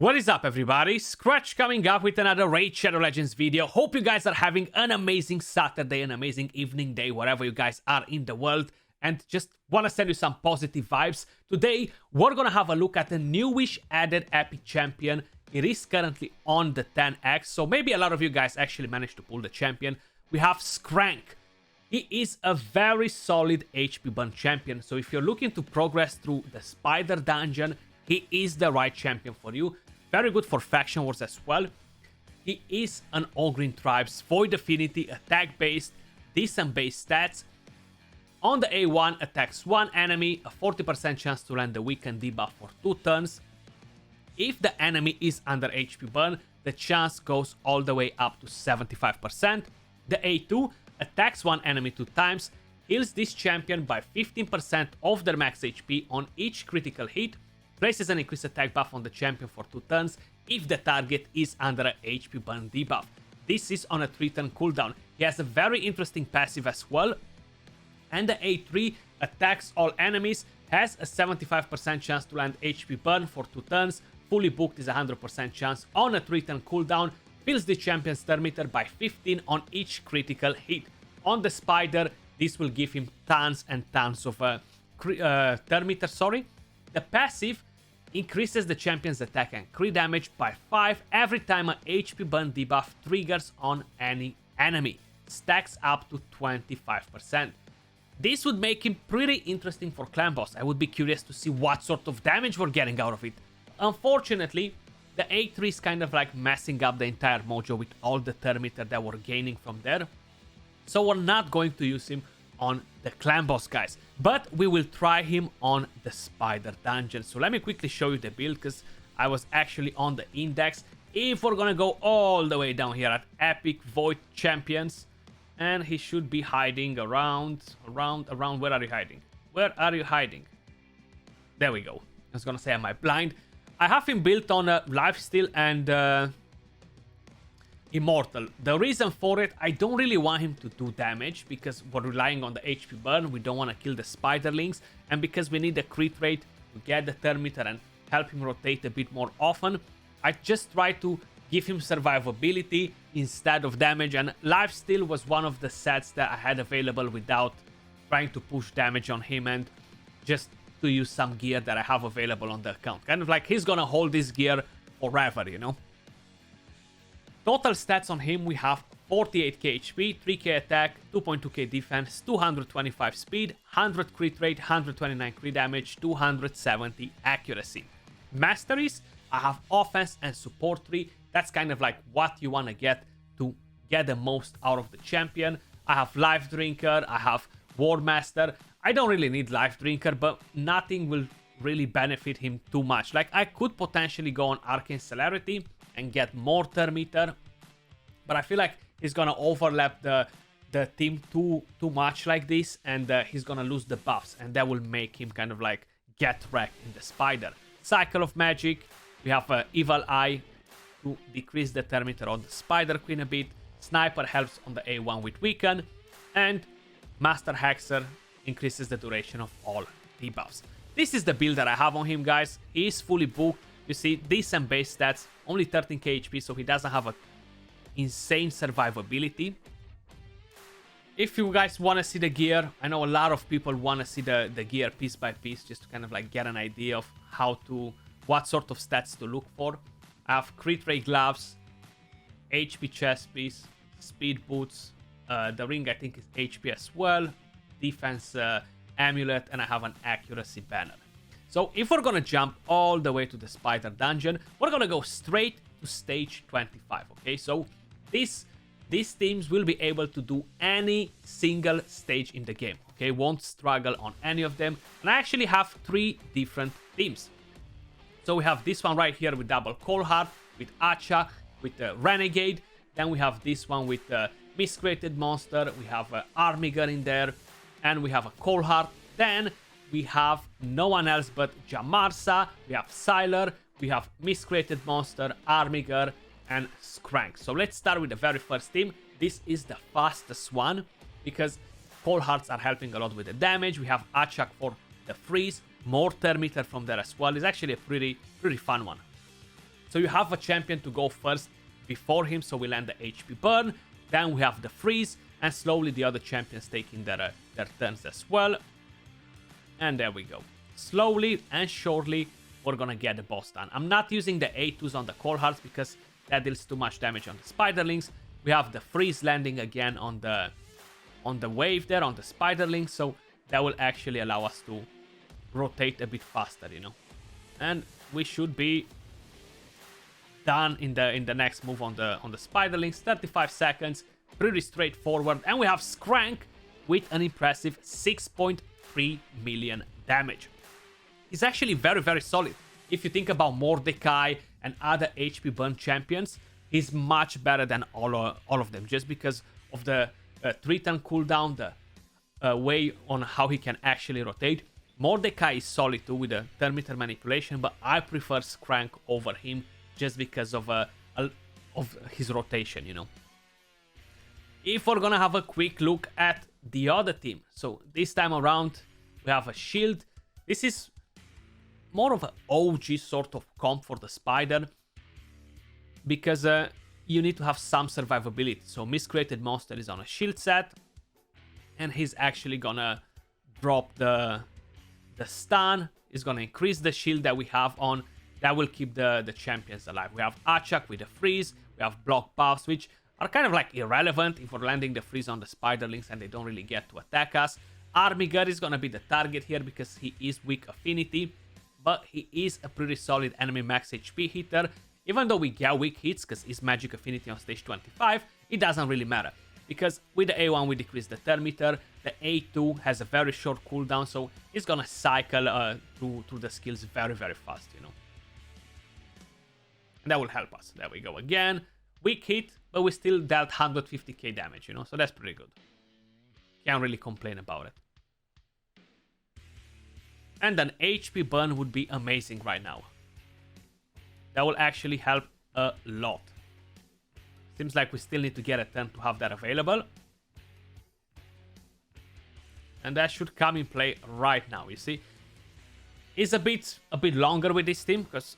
What is up, everybody? Skratch coming up with another Raid Shadow Legends video. Hope you guys are having an amazing Saturday, an amazing evening, day, wherever you guys are in the world. And just want to send you some positive vibes. Today, we're going to have a look at the newish added epic champion. It is currently on the 10x, so maybe a lot of you guys actually managed to pull the champion. We have Skraank. He is a very solid HP burn champion, so if you're looking to progress through the spider dungeon, he is the right champion for you. Very good for faction wars as well. He is an all-green tribes, void affinity, attack based, decent base stats. On the A1, attacks one enemy, a 40% chance to land the weakened debuff for 2 turns. If the enemy is under HP burn, the chance goes all the way up to 75%. The A2 attacks one enemy 2 times, heals this champion by 15% of their max HP on each critical hit, places an increased attack buff on the champion for 2 turns if the target is under a HP burn debuff. This is on a 3-turn cooldown. He has a very interesting passive as well. And the A3 attacks all enemies, has a 75% chance to land HP burn for 2 turns, fully booked is a 100% chance on a 3-turn cooldown, fills the champion's turn meter by 15 on each critical hit. On the spider, this will give him tons and tons of turn meter, The passive increases the champion's attack and crit damage by 5 every time an HP burn debuff triggers on any enemy. Stacks up to 25%. This would make him pretty interesting for clan boss. I would be curious to see what sort of damage we're getting out of it. Unfortunately, the A3 is kind of like messing up the entire mojo with all the turn meter that we're gaining from there. So we're not going to use him on the clan boss, guys, but we will try him on the spider dungeon. So let me quickly show you the build, because I was actually on the index. If we're gonna go all the way down here at epic void champions, and he should be hiding around. Where are you hiding? Where are you hiding? There we go. I was gonna say, am I blind? I have him built on lifesteal and immortal. The reason for it, I don't really want him to do damage because we're relying on the HP burn. We don't want to kill the spiderlings, and because we need the crit rate to get the turn meter and help him rotate a bit more often, I just try to give him survivability instead of damage, and lifesteal was one of the sets that I had available without trying to push damage on him, and just to use some gear that I have available on the account. Kind of like he's gonna hold this gear forever, you know? Total stats on him, we have 48k HP, 3k attack, 2.2k defense, 225 speed, 100 crit rate, 129 crit damage, 270 accuracy. Masteries, I have offense and support 3. That's kind of like what you want to get the most out of the champion. I have Life Drinker, I have War Master. I don't really need Life Drinker, but nothing will really benefit him too much. Like, I could potentially go on Arcane Celerity and get more turn meter, but I feel like he's gonna overlap the team too much like this, and he's gonna lose the buffs, and that will make him kind of like get wrecked in the spider. Cycle of Magic, we have Evil Eye to decrease the turn meter on the Spider Queen a bit. Sniper helps on the A1 with Weaken, and Master Hexer increases the duration of all debuffs. This is the build that I have on him, guys. He is fully booked. You see, decent base stats, only 13k HP, so he doesn't have a insane survivability. If you guys want to see the gear, I know a lot of people want to see the gear piece by piece, just to kind of like get an idea of what sort of stats to look for. I have crit rate gloves, HP chest piece, speed boots, the ring I think is HP as well, defense amulet, and I have an accuracy banner. So if we're gonna jump all the way to the spider dungeon, we're gonna go straight to stage 25, okay? So these teams will be able to do any single stage in the game, okay? Won't struggle on any of them. And I actually have 3 different teams. So we have this one right here with double Cold Heart, with Acha, with the Renegade. Then we have this one with Miscreated Monster. We have Armiger in there, and we have a Cold Heart. Then we have no one else but Jamarsa, we have Sylar, we have Miscreated Monster, Armiger, and Skraank. So let's start with the very first team. This is the fastest one, because Cold Hearts are helping a lot with the damage. We have Achak for the freeze, more turn meter from there as well. It's actually a pretty fun one. So you have a champion to go first before him, so we land the HP burn. Then we have the freeze, and slowly the other champions taking their turns as well. And there we go. Slowly and surely, we're gonna get the boss done. I'm not using the A2s on the Cold Hearts because that deals too much damage on the Spiderlings. We have the freeze landing again on the wave there, on the Spiderlings, so that will actually allow us to rotate a bit faster, you know. And we should be done in the next move on the Spiderlings. 35 seconds, pretty straightforward. And we have Skraank with an impressive 6.3 million damage. He's actually very, very solid. If you think about Mordecai and other HP burn champions, he's much better than all of them, just because of the 3-turn cooldown, the way on how he can actually rotate. Mordecai is solid too with the Thermiter manipulation, but I prefer Skraank over him just because of his rotation, you know. If we're gonna have a quick look at the other team, so this time around we have a shield. This is more of an OG sort of comp for the Spider, because you need to have some survivability. So Miscreated Monster is on a shield set, and he's actually gonna drop the stun. Is gonna increase the shield that we have on. That will keep the champions alive. We have Achak with the freeze. We have block buffs, which are kind of like irrelevant if we're landing the freeze on the Spiderlings and they don't really get to attack us. Armiger is gonna be the target here because he is weak affinity, but he is a pretty solid enemy max HP hitter. Even though we get weak hits because his magic affinity on stage 25, it doesn't really matter. Because with the A1 we decrease the Thermiter, the A2 has a very short cooldown, so it's gonna cycle through the skills very, very fast, you know. And that will help us. There we go again. Weak hit, but we still dealt 150k damage, you know, so that's pretty good. Can't really complain about it. And an HP burn would be amazing right now. That will actually help a lot. Seems like we still need to get a turn to have that available. And that should come in play right now, you see. It's a bit longer with this team, because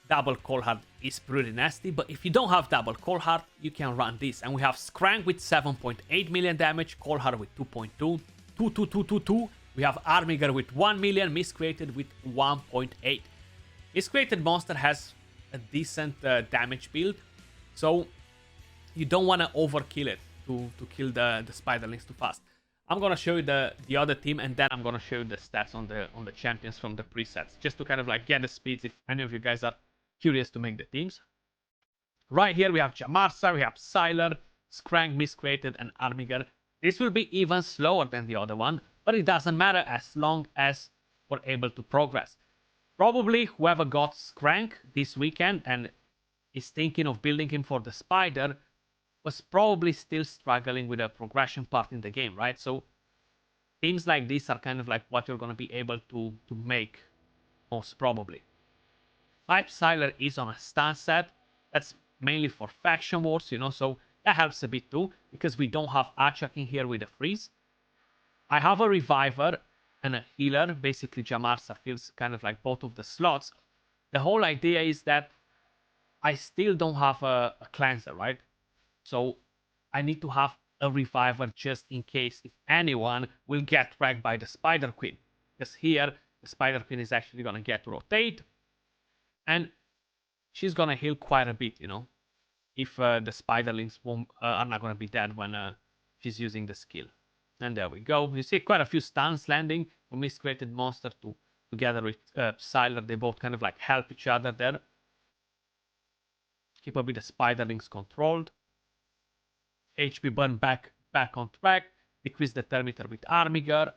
double Cold Heart is pretty nasty. But if you don't have double Cold Heart, you can run this. And we have Skrank with 7.8 million damage, Cold Heart with 2.2, 2. We have Armiger with 1 million, Miscreated with 1.8. Miscreated Monster has a decent damage build, so you don't want to overkill it to kill the Spiderlings too fast. I'm gonna show you the other team, and then I'm gonna show you the stats on the champions from the presets, just to kind of like get the speeds if any of you guys are curious to make the teams. Right here we have Jamarsa, we have Sylar, Skrank, Miscreated, and Armiger. This will be even slower than the other one, but it doesn't matter as long as we're able to progress. Probably whoever got Skrank this weekend and is thinking of building him for the Spider was probably still struggling with the progression part in the game, right? So teams like this are kind of like what you're going to be able to make most probably. Pipe Sylar is on a stun set. That's mainly for faction wars, you know, so that helps a bit too, because we don't have Achak in here with a freeze. I have a Reviver and a healer. Basically, Jamarsa fills kind of like both of the slots. The whole idea is that I still don't have a cleanser, right? So I need to have a Reviver just in case if anyone will get wrecked by the Spider Queen. Because here, the Spider Queen is actually going to get to rotate. And she's going to heal quite a bit, you know. If the Spiderlings are not going to be dead when she's using the skill. And there we go. You see quite a few stuns landing from Miscreated Monster together with Sylar. They both kind of like help each other there. Keep a bit the Spiderlings controlled. HP burn back on track. Decrease the Thermiter with Armiger.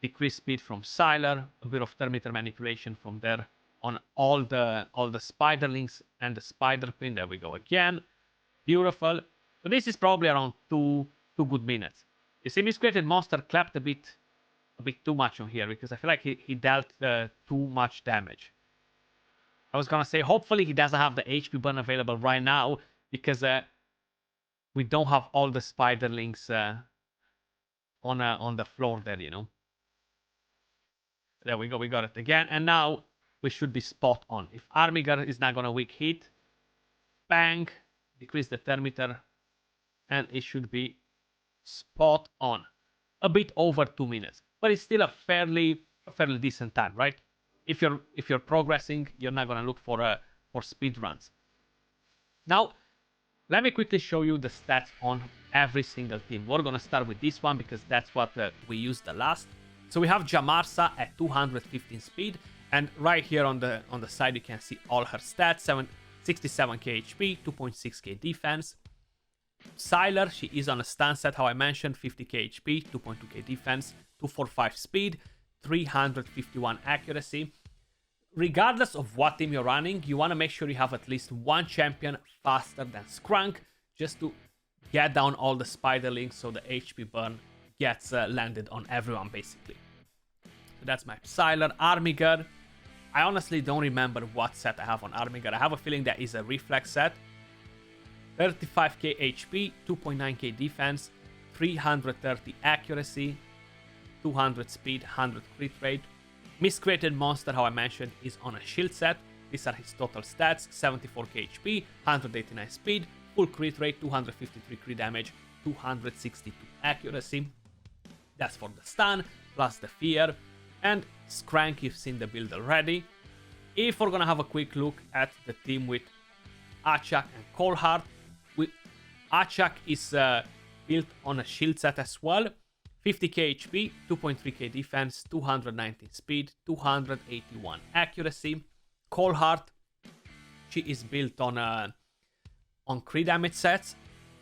Decrease speed from Sylar. A bit of Thermiter manipulation from there on all the Spiderlings and the Spider Queen. There we go again. Beautiful. So this is probably around two good minutes. You see, Miscreated Monster clapped a bit too much on here because I feel like he dealt too much damage. I was gonna say hopefully he doesn't have the HP burn available right now because we don't have all the Spiderlings on the floor there, you know. There we go, we got it again, and now we should be spot on. If Armiger is not gonna weak hit, bang, decrease the thermometer, and it should be spot on. A bit over 2 minutes, but it's still a fairly decent time, right? If you're progressing, you're not gonna look for speed runs. Now, let me quickly show you the stats on every single team. We're gonna start with this one because that's what we used the last. So we have Jamarsa at 215 speed, and right here on the side you can see all her stats: 67k HP, 2.6k defense. Sylar, she is on a stun set, how I mentioned, 50k HP, 2.2k defense, 245 speed, 351 accuracy. Regardless of what team you're running, you want to make sure you have at least one champion faster than Skraank, just to get down all the spiderlings so the HP burn gets landed on everyone, basically. So that's my Sylar. Armiger, I honestly don't remember what set I have on Armiger. I have a feeling that is a reflex set. 35k HP, 2.9k defense, 330 accuracy, 200 speed, 100 crit rate. Miscreated Monster, how I mentioned, is on a shield set. These are his total stats: 74k HP, 189 speed, full crit rate, 253 crit damage, 262 accuracy. That's for the stun, plus the fear. And Skraank, you've seen the build already. If we're gonna have a quick look at the team with Achak and Coldheart, Achak is built on a shield set as well. 50k HP, 2.3k defense, 219 speed, 281 accuracy. Coldheart, she is built on crit damage sets,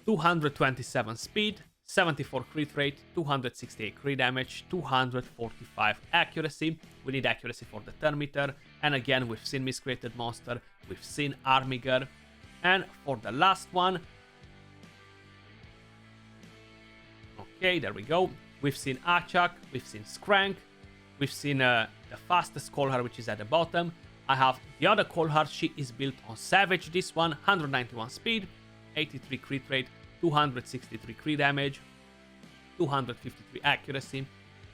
227 speed, 74 crit rate, 268 crit damage, 245 accuracy. We need accuracy for the thermometer. And again, we've seen Miscreated Monster, we've seen Armiger. And for the last one, okay, there we go. We've seen Achak, we've seen Skraank, we've seen the fastest Coldheart, which is at the bottom. I have the other Coldheart, she is built on Savage, this one, 191 speed, 83 crit rate, 263 crit damage, 253 accuracy.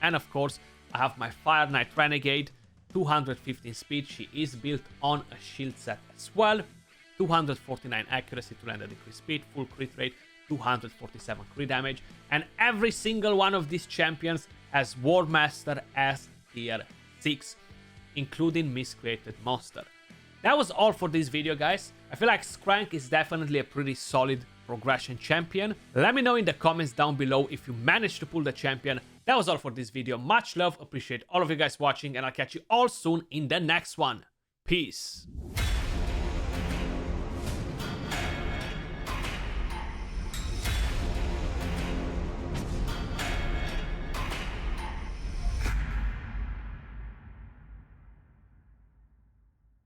And of course, I have my Fire Knight Renegade, 215 speed, she is built on a shield set as well, 249 accuracy to land a decreased speed, full crit rate, 247 crit damage, and every single one of these champions has Wardmaster as tier 6, including Miscreated Monster. That was all for this video, guys. I feel like Skraank is definitely a pretty solid progression champion. Let me know in the comments down below if you managed to pull the champion. That was all for this video. Much love, appreciate all of you guys watching, and I'll catch you all soon in the next one. Peace.